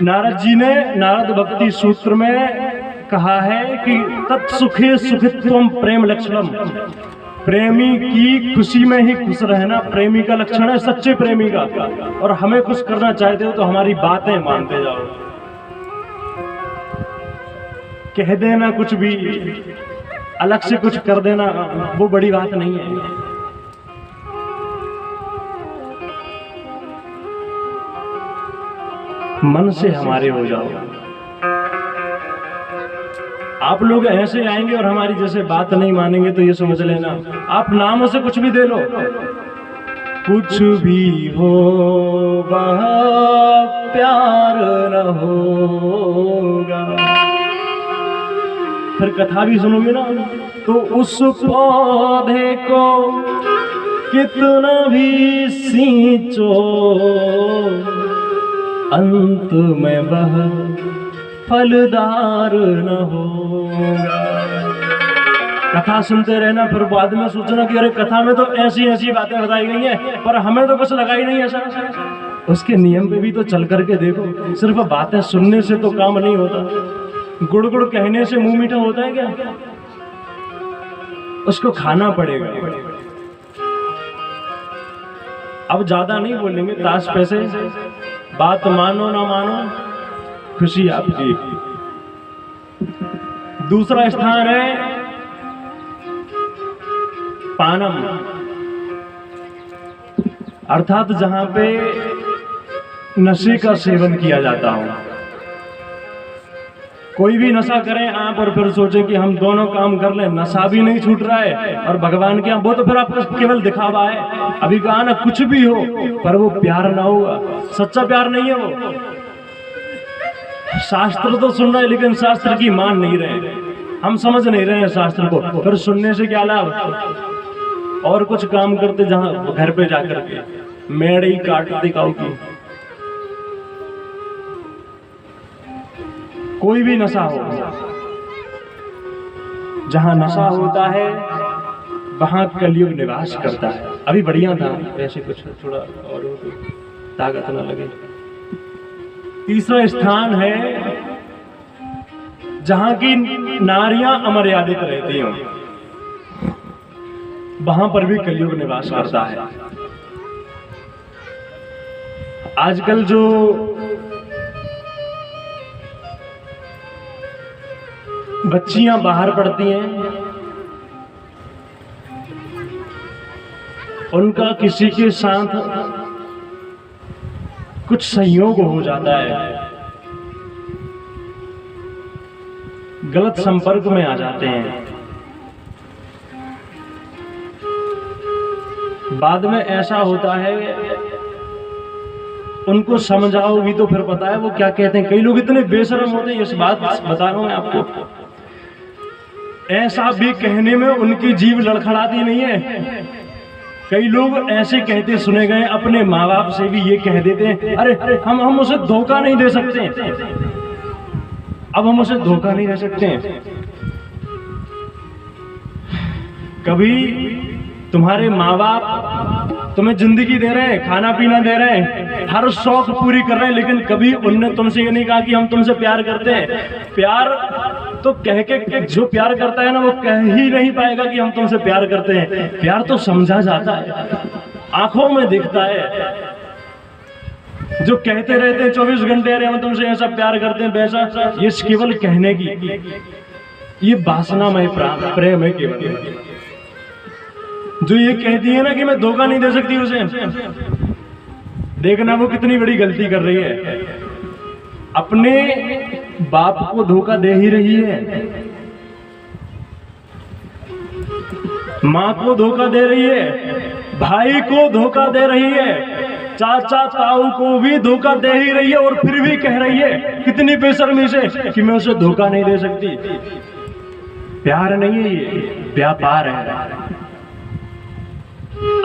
नारद जी ने नारद भक्ति सूत्र में कहा है कि तत्सुखे सुखित्वम प्रेम लक्षणम, प्रेमी की खुशी में ही खुश रहना प्रेमी का लक्षण है, सच्चे प्रेमी का। और हमें कुछ करना चाहते हो तो हमारी बातें मानते जाओ, कह देना कुछ भी, अलग से कुछ कर देना, वो बड़ी बात नहीं है। मन से हमारे हो जाओ। आप लोग ऐसे आएंगे और हमारी जैसे बात नहीं मानेंगे तो ये समझ लेना आप नामों से कुछ भी दे लो, कुछ भी हो वह प्यार न होगा। फिर कथा भी सुनोगे ना तो उस पौधे को कितना भी सींचो अंत में वह फलदार न होगा। कथा सुनते रहना, फिर बाद में सोचना कि अरे कथा में तो ऐसी ऐसी बातें बताई गई हैं पर हमें तो कुछ लगा ही नहीं ऐसा। उसके नियम पे भी तो चल करके देखो। सिर्फ बातें सुनने से तो काम नहीं होता, गुड़ गुड़ कहने से मुंह मीठा होता है क्या? उसको खाना पड़ेगा। अब ज्यादा नहीं बोलेंगे, ताश पैसे, बात मानो ना मानो, खुशी आपकी। दूसरा स्थान है पानम, अर्थात जहां पे नशे का सेवन किया जाता हो। कोई भी नशा करें आप और फिर सोचें कि हम दोनों काम कर लें, नशा भी नहीं छूट रहा है और भगवान के यहाँ, वो तो फिर आपका केवल दिखावा है। अभी कहा ना कुछ भी हो पर वो प्यार ना होगा, सच्चा प्यार नहीं है वो। शास्त्र तो सुन रहे लेकिन शास्त्र की मान नहीं रहे, हम समझ नहीं रहे हैं शास्त्र को। फिर सुनने से क्या लाभ? और कुछ काम करते जहां घर पे जाकर के मेड़ काटते काऊ की। कोई भी नशा हो, जहां नशा होता है वहां कलयुग निवास करता है। अभी बढ़िया था, वैसे कुछ थोड़ा और हो तो ताकत न लगे। तीसरा स्थान है जहां की नारियां अमर्यादित रहती हों, वहां पर भी कलयुग निवास करता है। आजकल जो बच्चियां बाहर पढ़ती हैं, उनका किसी के साथ कुछ संयोग हो जाता है, गलत संपर्क में आ जाते हैं। बाद में ऐसा होता है, उनको समझाओगी तो फिर पता है वो क्या कहते हैं। कई लोग इतने बेशर्म होते हैं, इस बात बता रहा हूं मैं आपको, ऐसा भी कहने में उनकी जीभ लड़खड़ाती नहीं है। कई लोग ऐसे कहते सुने गए, अपने माँ बाप से भी ये कह देते हैं, अरे हम उसे धोखा नहीं दे सकते, अब हम उसे धोखा नहीं दे सकते। कभी तुम्हारे माँ बाप तुम्हें जिंदगी दे रहे हैं, खाना पीना दे रहे हैं, हर शौक पूरी कर रहे हैं, लेकिन कभी उनने तुमसे ये नहीं कहा कि हम तुमसे प्यार करते हैं। प्यार तो कह के जो प्यार करता है ना, वो कह ही नहीं पाएगा कि हम तुमसे प्यार करते हैं। प्यार तो समझा जाता है, आंखों में दिखता है। जो कहते रहते हैं 24 घंटे, अरे हम तुमसे ऐसा प्यार करते हैं वैसा, ये केवल कहने की, ये वासनामय प्रेम है केवल। जो ये कहती है ना कि मैं धोखा नहीं दे सकती उसे, देखना वो कितनी बड़ी गलती कर रही है। अपने बाप को धोखा दे ही रही है, माँ को धोखा दे रही है, भाई को धोखा दे रही है, चाचा ताऊ को भी धोखा दे ही रही है, और फिर भी कह रही है कितनी बेशर्मी से कि मैं उसे धोखा नहीं दे सकती। प्यार नहीं है, ये व्यापार है।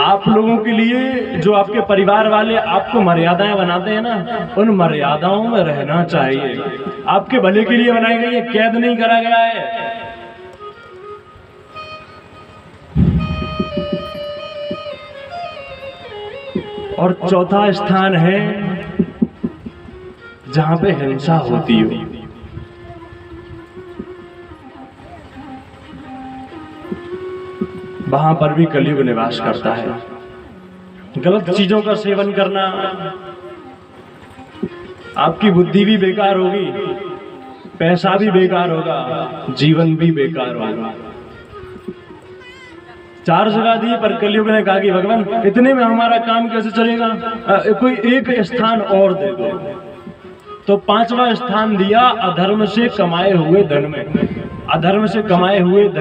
आप लोगों के लिए जो आपके परिवार वाले आपको मर्यादाएं बनाते हैं ना, उन मर्यादाओं में रहना चाहिए। आपके भले के लिए बनाई गई है, कैद नहीं करा गया है। और चौथा स्थान है जहां पे हिंसा होती हो, वहां पर भी कलयुग निवास करता है। गलत चीजों का सेवन करना, आपकी बुद्धि भी बेकार होगी, पैसा भी बेकार होगा, जीवन भी बेकार होगा। 4 जगह दी, पर कलयुग ने कहा कि भगवान इतने में हमारा काम कैसे चलेगा, कोई एक स्थान और दे दो। तो 5वां स्थान दिया अधर्म से कमाए हुए धन में। अधर्म से कमाए हुए धन